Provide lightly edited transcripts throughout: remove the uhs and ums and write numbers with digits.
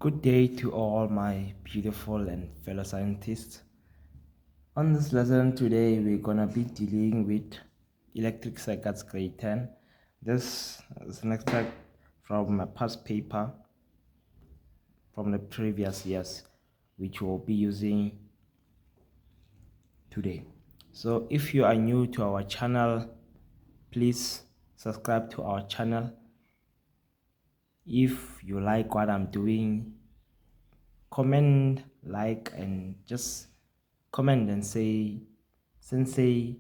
Good day to all my beautiful and fellow scientists. On this lesson today, we're gonna be dealing with electric circuits grade 10. This is an extract from a past paper from the previous years, which we'll be using today. So if you are new to our channel, please subscribe to our channel. If you like what I'm doing, comment, like, and just comment and say, Sensei,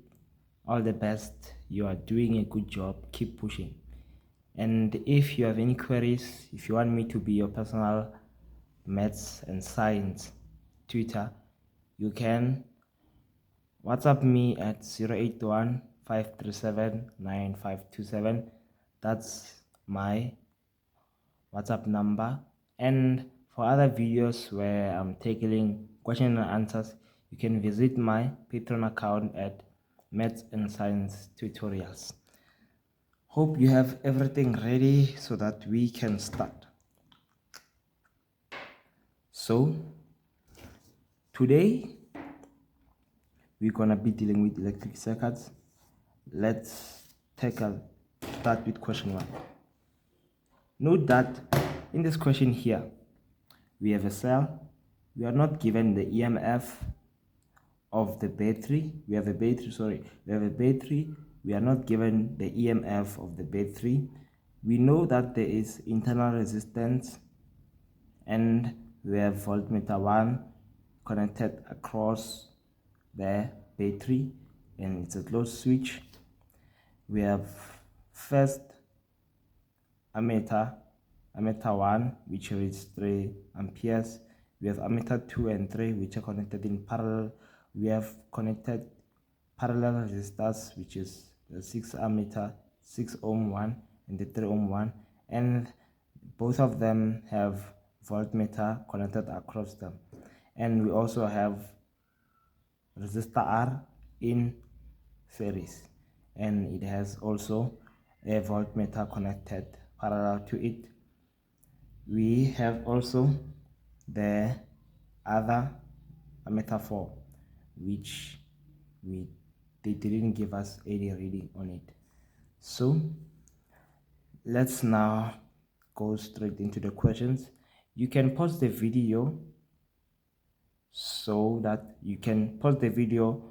all the best. You are doing a good job. Keep pushing. And if you have any queries, if you want me to be your personal maths and science tutor, you can WhatsApp me at 081 537 9527. That's my WhatsApp number. And for other videos where I'm tackling question and answers, you can visit my Patreon account at Maths and Science Tutorials. Hope you have everything ready so that we can start. So today we're gonna be dealing with electric circuits. Let's start with question 1. Note that in this question here, we have a cell. We are not given the EMF of the battery. We have a battery. We are not given the EMF of the battery. We know that there is internal resistance, and we have voltmeter 1 connected across the battery, and it's a closed switch. We have first ammeter 1, which reads 3 amperes. We have ammeter 2 and 3, which are connected in parallel. We have connected parallel resistors, which is the 6 ammeter 6 ohm one and the 3 ohm one, and both of them have voltmeter connected across them. And we also have resistor R in series, and it has also a voltmeter connected parallel to it. We have also the other ammeter 4, which they didn't give us any reading on it. So let's now go straight into the questions. You can pause the video so that you can pause the video,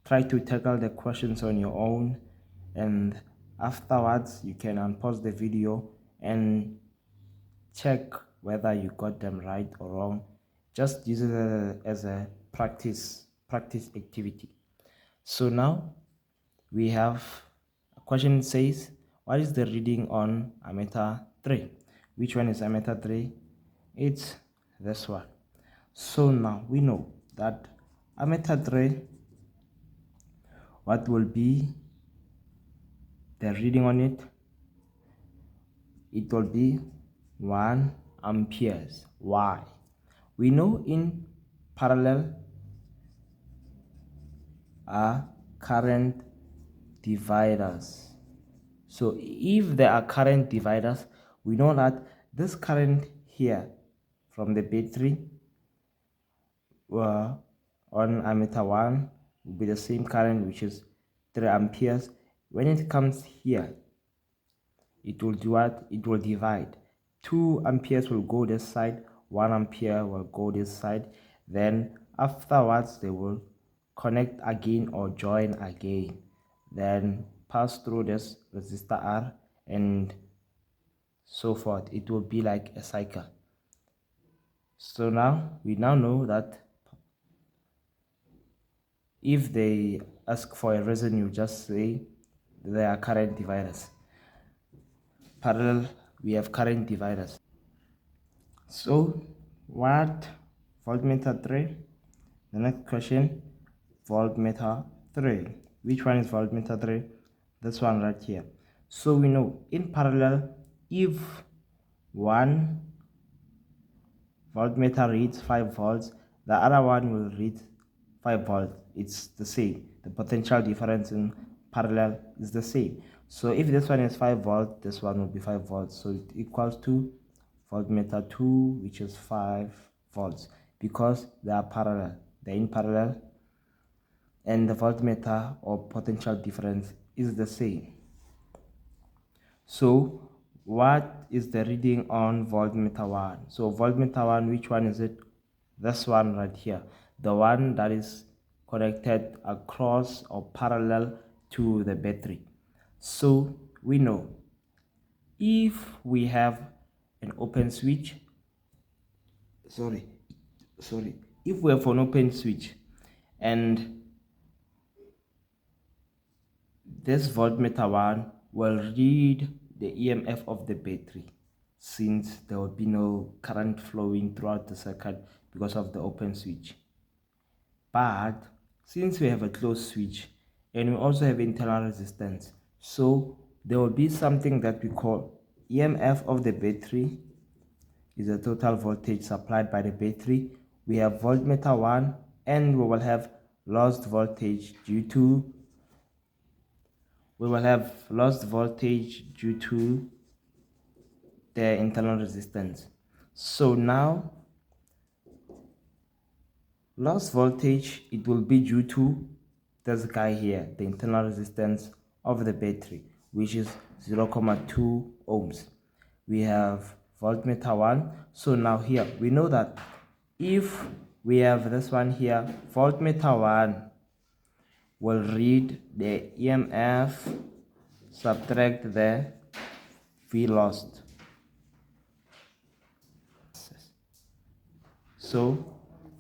try to tackle the questions on your own, and afterwards you can unpause the video and check whether you got them right or wrong. Just use it as a practice activity. So now we have a question says, what is the reading on ammeter 3? Which one is ammeter 3? It's this one. So now we know that ammeter 3, what will be the reading on it? It will be 1 amperes. Why? We know in parallel are current dividers. So if there are current dividers, we know that this current here from the battery on ammeter 1 will be the same current, which is 3 amperes. When it comes here, it will do what? It will divide. 2 amperes will go this side, 1 ampere will go this side. Then afterwards they will connect again or join again, then pass through this resistor R and so forth. It will be like a cycle. So now we know that if they ask for a reason, you just say they are current dividers. Parallel, we have current dividers. So what voltmeter 3? The next question, voltmeter 3. Which one is voltmeter 3? This one right here. So we know in parallel, if one voltmeter reads 5 volts, the other one will read 5 volts. It's the same. The potential difference in parallel is the same. So if this one is 5 volts, this one will be 5 volts. So it equals to voltmeter 2, which is 5 volts, because they are parallel, they're in parallel, and the voltmeter or potential difference is the same. So what is the reading on voltmeter 1? So voltmeter 1, which one is it? This one right here, the one that is connected across or parallel to the battery. So we know if we have an open switch, if we have an open switch and this voltmeter 1 will read the EMF of the battery, since there will be no current flowing throughout the circuit because of the open switch. But since we have a closed switch and we also have internal resistance, so there will be something that we call EMF of the battery is the total voltage supplied by the battery. We have voltmeter 1 and we will have lost voltage due to the internal resistance. So now lost voltage, it will be due to this guy here, the internal resistance of the battery, which is 0.2 ohms. We have voltmeter 1. So now here we know that if we have this one here, voltmeter 1 will read the EMF, subtract the V lost. So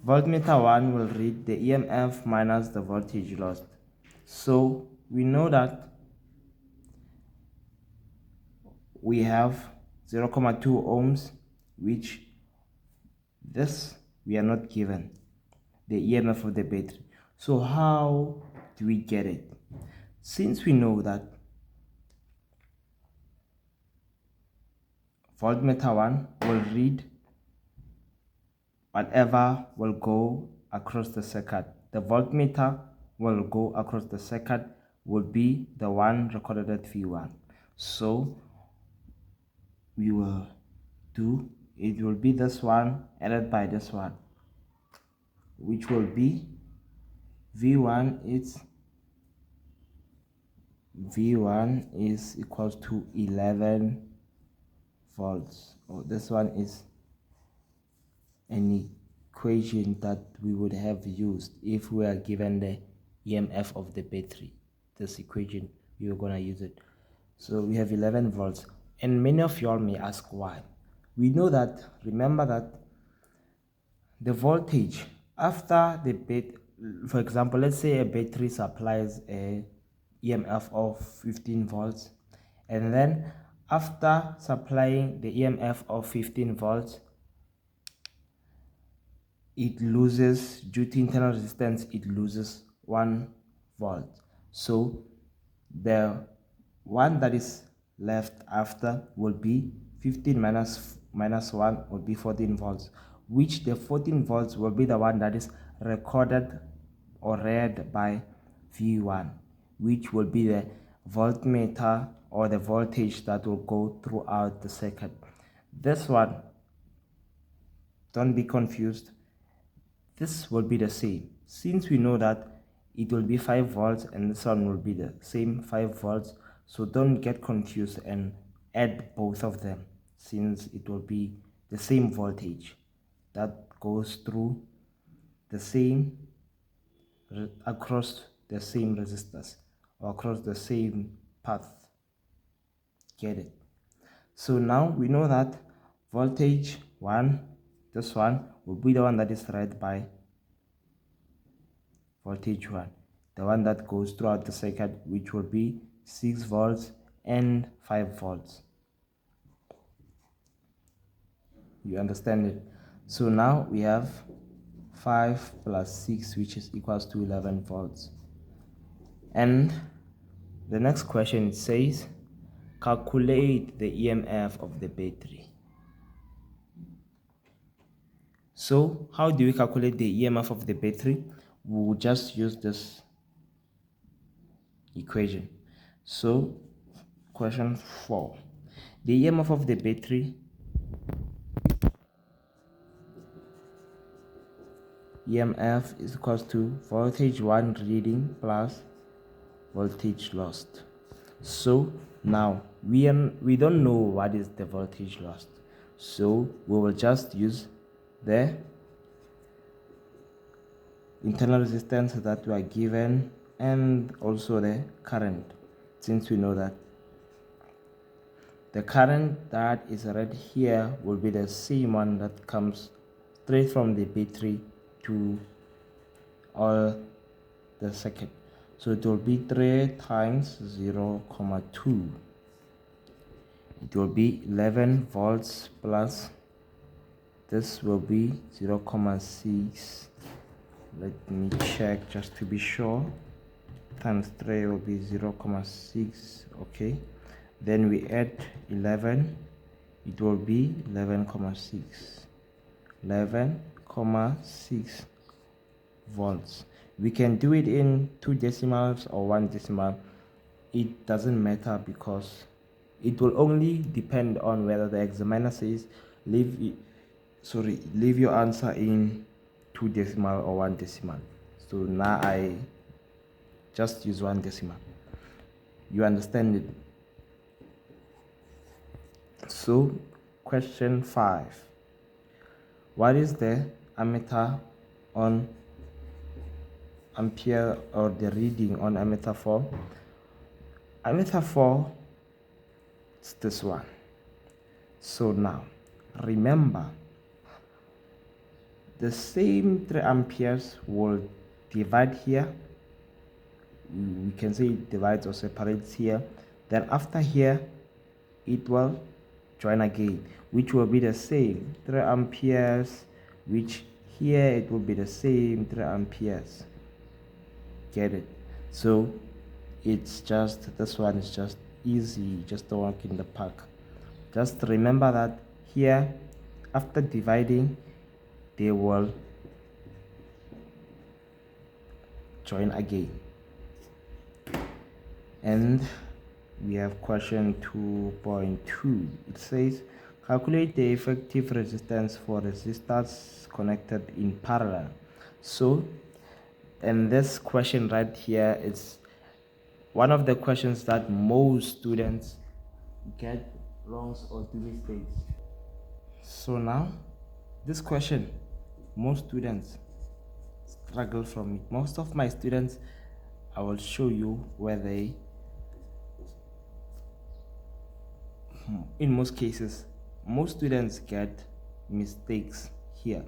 voltmeter 1 will read the EMF minus the voltage lost. So we know that we have 0.2 ohms, which this we are not given the EMF of the battery. So how do we get it? Since we know that voltmeter 1 will read whatever will go across the circuit, the voltmeter will go across the circuit will be the one recorded at V1. So we will do, it will be this one added by this one, which will be V1 is equals to 11 volts. This one is an equation that we would have used if we are given the EMF of the battery. This equation, we are going to use it. So we have 11 volts, and many of y'all may ask why. We know that, remember that the voltage after the for example, let's say a battery supplies a EMF of 15 volts, and then after supplying the EMF of 15 volts, it loses, due to internal resistance, it loses 1 volt. So the one that is left after will be 15 minus 1 will be 14 volts, which the 14 volts will be the one that is recorded or read by V1, which will be the voltmeter or the voltage that will go throughout the circuit. This one, don't be confused, this will be the same, since we know that it will be 5 volts and this one will be the same 5 volts. So don't get confused and add both of them, since it will be the same voltage that goes through the same across the same resistors or across the same path. Get it? So now we know that voltage 1, this one will be the one that is read by voltage 1, the one that goes throughout the circuit, which will be 6 volts and 5 volts. You understand it? So now we have 5 plus 6, which is equals to 11 volts. And the next question, it says calculate the EMF of the battery. So how do we calculate the EMF of the battery? We will just use this equation. So question 4, the EMF of the battery EMF is equals to voltage 1 reading plus voltage lost. So now we don't know what is the voltage lost, so we will just use the internal resistance that we are given and also the current, since we know that the current that is read here will be the same one that comes straight from the battery to all the circuit. So it will be 3 times 0,2. It will be 11 volts plus this will be 0,6. Let me check just to be sure. Times 3 will be 0,6. Okay, then we add 11, it will be 11,6 volts. We can do it in 2 decimals or 1 decimal. It doesn't matter because it will only depend on whether the examiner says leave your answer in 2 decimal or 1 decimal. So now I just use 1 decimal. You understand it? So question 5, what is the ammeter on ampere, or the reading on ammeter 4? Ammeter 4 is this one. So now remember, the same 3 amperes will divide here. We can say it divides or separates here. Then after here, it will join again, which will be the same 3 amperes, which here it will be the same 3 amperes. Get it? So it's just, this one is just easy, just a walk in the park. Just remember that here, after dividing, they will join again. And we have question 2.2. It says calculate the effective resistance for resistors connected in parallel. So, and this question right here is one of the questions that most students get wrong or do mistakes. So now, this question, most students struggle from it. Most of my students, I will show you where they, in most cases, most students get mistakes here.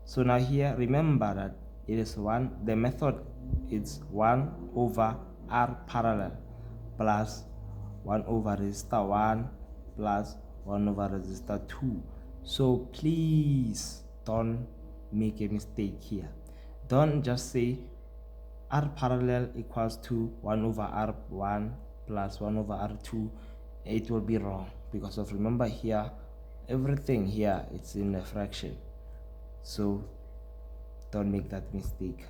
So now here, remember that it is the method is 1 over R parallel plus 1 over resistor 1 plus 1 over resistor 2. So please don't make a mistake here. Don't just say R parallel equals to 1 over R1 plus 1 over R2. It will be wrong because of, remember here, everything here it's in a fraction. So don't make that mistake.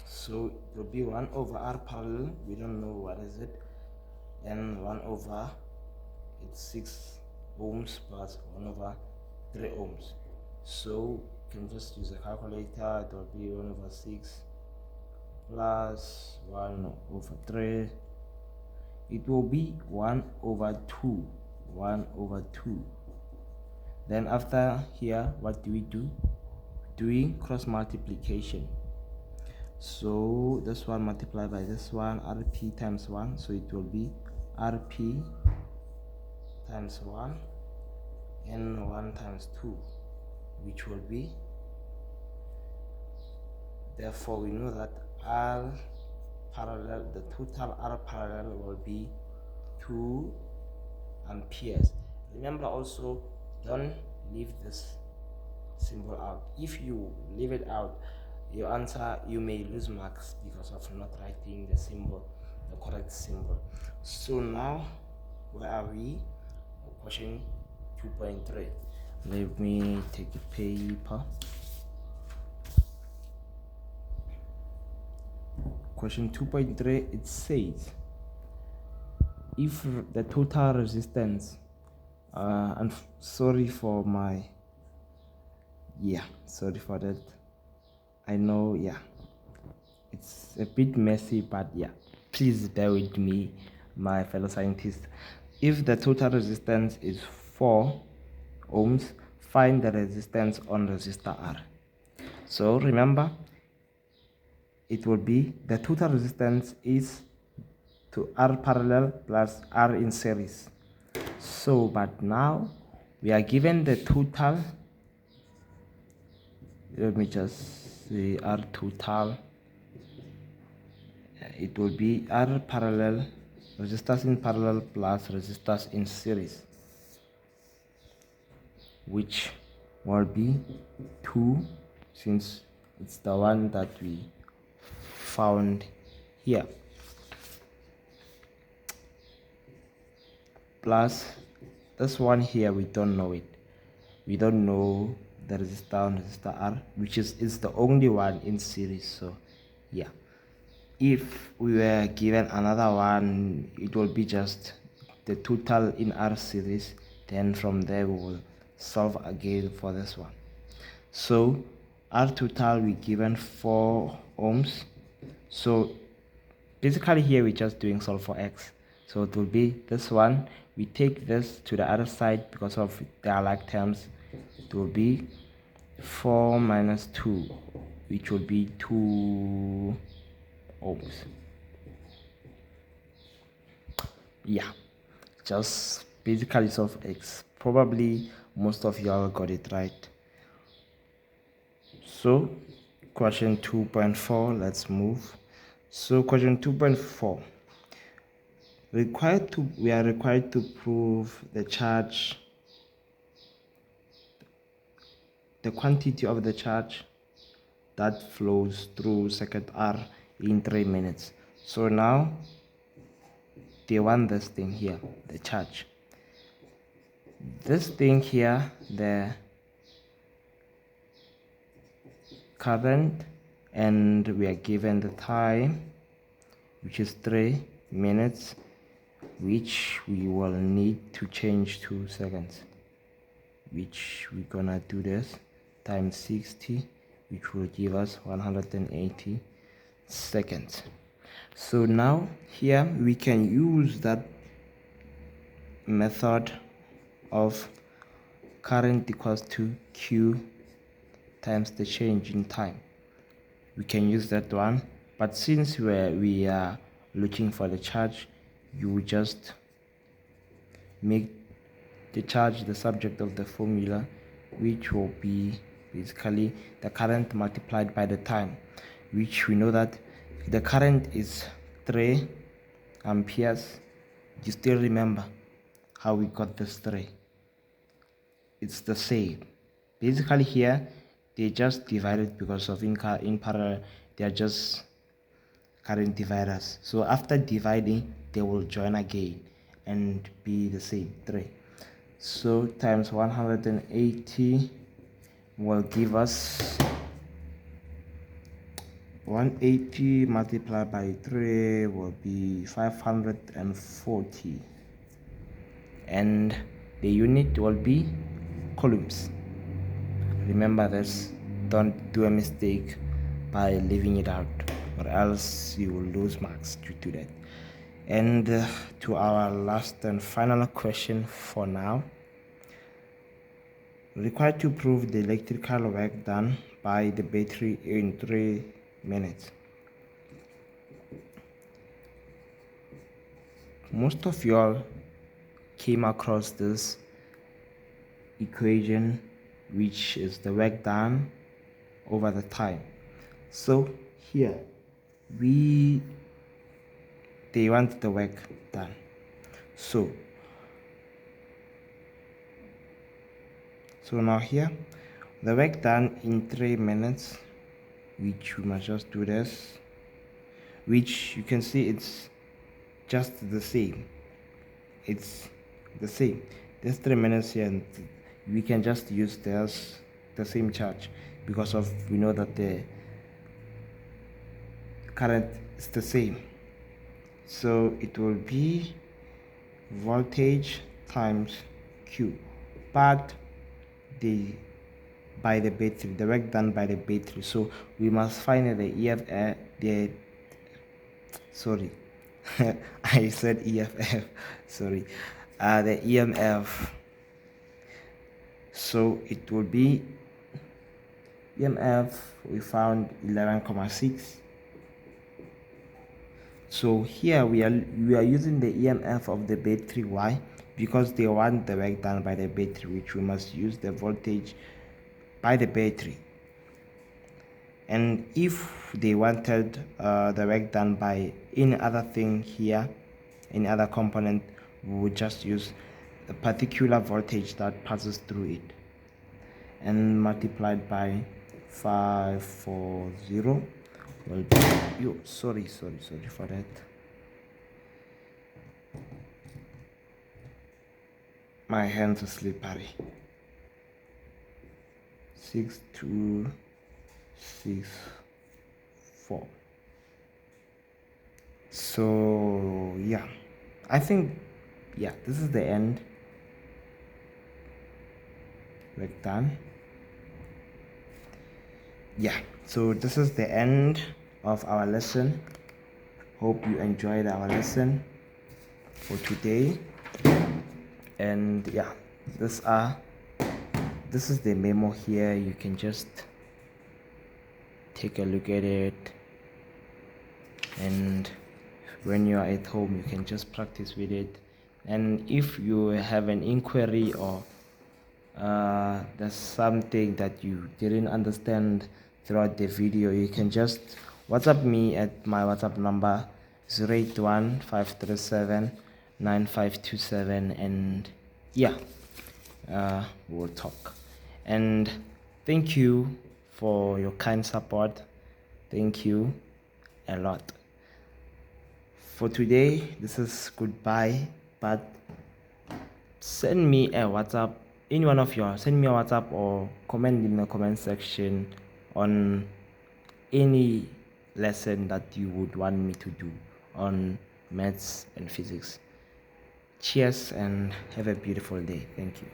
So it will be 1 over R parallel, we don't know what is it, and 1 over, it's 6 ohms plus 1 over 3 ohms. So you can just use a calculator. It will be 1 over 6 plus 1 over 3. It will be 1 over 2. 1 over 2. Then after here, what do we do? Doing cross multiplication. So this one multiplied by this one, RP times 1. So it will be RP times 1 and 1 times 2, which will be, therefore we know that R parallel, the total R parallel will be 2 amperes. Remember also, don't leave this symbol out. If you leave it out, your answer, you may lose marks because of not writing the symbol, the correct symbol. So now, where are we? Question 2.3. Let me take a paper. Question 2.3, it says if the total resistance, and sorry for my Yeah, sorry for that. I know, yeah, it's a bit messy, but yeah, please bear with me, my fellow scientists. If the total resistance is 4 ohms, find the resistance on resistor R. So remember, it will be the total resistance is to R parallel plus R in series. So, but now we are given the total. Let me just say R total. It will be R parallel, resistors in parallel plus resistors in series, which will be 2, since it's the one that we found here, plus this one here. We don't know it. We don't know the resistor on resistor R, which is the only one in series. So yeah, if we were given another one, it will be just the total in R series. Then from there we will solve again for this one. So R total we given 4 ohms. So basically here we're just doing solve for X. So it will be this one. We take this to the other side because of their like terms. It will be 4 minus 2, which will be 2 ohms. Yeah, just basically solve X. Probably most of y'all got it right. So question 2.4, let's move. So question 2.4, we are required to prove the charge, the quantity of the charge that flows through circuit R in 3 minutes. So now they want this thing here, the charge. This thing here, the current, and we are given the time, which is 3 minutes, which we will need to change to seconds, which we're gonna do this times 60, which will give us 180 seconds. So now here we can use that method of current equals to Q times the change in time. We can use that one, but since we are looking for the charge, you just make the charge the subject of the formula, which will be basically the current multiplied by the time, which we know that the current is 3 amperes. You still remember how we got this 3? It's the same. Basically here they just divided because of in parallel they are just current dividers. So after dividing they will join again and be the same, 3. So times 180 will give us 180 multiplied by 3 will be 540, and the unit will be coulombs. Remember this, don't do a mistake by leaving it out, or else you will lose marks due to that. And to our last and final question for now, required to prove the electrical work done by the battery in 3 minutes. Most of y'all came across this equation, which is the work done over the time. So here they want the work done. So now here the work done in 3 minutes, which we must just do this, which you can see it's just the same. It's the same. There's 3 minutes here, and we can just use the same charge because of we know that the current is the same. So it will be voltage times Q, but by the battery, the work done by the battery. So we must find the EF, sorry, I said EFF, sorry, the EMF. So it will be EMF, we found 11,6. So here we are using the EMF of the battery. Why? Because they want the work done by the battery, which we must use the voltage by the battery. And if they wanted the work done by any other thing here, any other component, we would just use a particular voltage that passes through it and multiplied by 540 will be, sorry for that. My hands are slippery. 6264. So yeah, I think, yeah, this is the end. We're done. Yeah, so this is the end of our lesson. Hope you enjoyed our lesson for today. And yeah, this is the memo here. You can just take a look at it, and when you are at home you can just practice with it. And if you have an inquiry or there's something that you didn't understand throughout the video, you can just WhatsApp me at my WhatsApp number 081-537-9527, and yeah, we'll talk. And thank you for your kind support. Thank you a lot. For today, this is goodbye, but send me a WhatsApp, any one of you, send me a WhatsApp or comment in the comment section on any lesson that you would want me to do on maths and physics. Cheers and have a beautiful day. Thank you.